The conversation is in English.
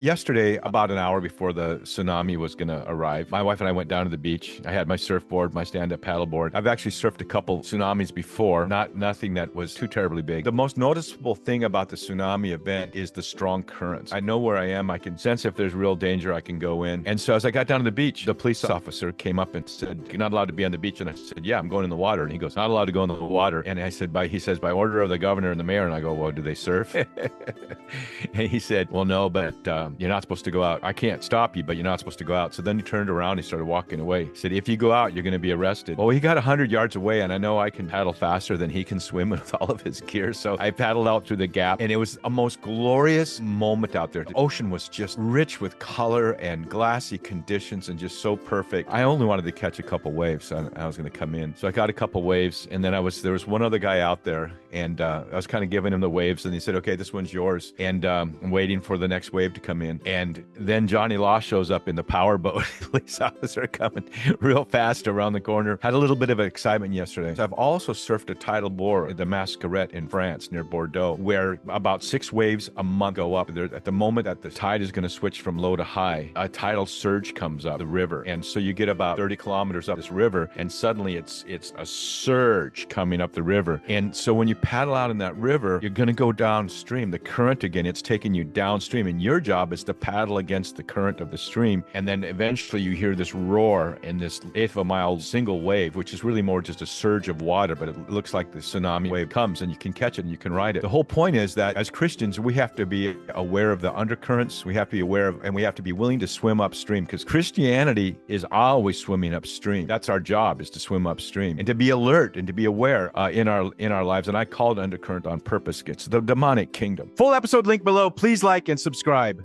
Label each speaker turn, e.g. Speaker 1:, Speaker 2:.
Speaker 1: Yesterday, about an hour before the tsunami was going to arrive, my wife and I went down to the beach. I had my surfboard, my stand-up paddleboard. I've actually surfed a couple tsunamis before, nothing that was too terribly big. The most noticeable thing about the tsunami event is the strong currents. I know where I am. I can sense if there's real danger, I can go in. And so as I got down to the beach, the police officer came up and said, "You're not allowed to be on the beach." And I said, "Yeah, I'm going in the water." And he goes, "Not allowed to go in the water." And I said, he says, "By order of the governor and the mayor." And I go, "Well, do they surf?" And he said, "Well, no, but you're not supposed to go out. I can't stop you, but you're not supposed to go out." So then he turned around, he started walking away. He said, "If you go out, you're going to be arrested." Well, he got 100 yards away, and I know I can paddle faster than he can swim with all of his gear. So I paddled out through the gap, and it was a most glorious moment out there. The ocean was just rich with color and glassy conditions and just so perfect. I only wanted to catch a couple waves. So I was going to come in. So I got a couple waves, and then there was one other guy out there, and I was kind of giving him the waves, and he said, "Okay, this one's yours." And I'm waiting for the next wave to come in. And then Johnny Law shows up in the powerboat. Police officer coming real fast around the corner. Had a little bit of excitement yesterday. So I've also surfed a tidal bore at the Mascarette in France near Bordeaux, where about 6 waves a month go up. At the moment that the tide is going to switch from low to high, a tidal surge comes up the river. And so you get about 30 kilometers up this river, and suddenly it's a surge coming up the river. And so when you paddle out in that river, you're going to go downstream. The current, again, it's taking you downstream, and your job is to paddle against the current of the stream. And then eventually you hear this roar in this eighth of a mile single wave, which is really more just a surge of water, but it looks like the tsunami wave comes, and you can catch it and you can ride it. The whole point is that as Christians, we have to be aware of the undercurrents. We have to be aware of, and we have to be willing to swim upstream, because Christianity is always swimming upstream. That's our job, is to swim upstream and to be alert and to be aware in our lives. And I call it undercurrent on purpose. It's the demonic kingdom. Full episode link below. Please like and subscribe.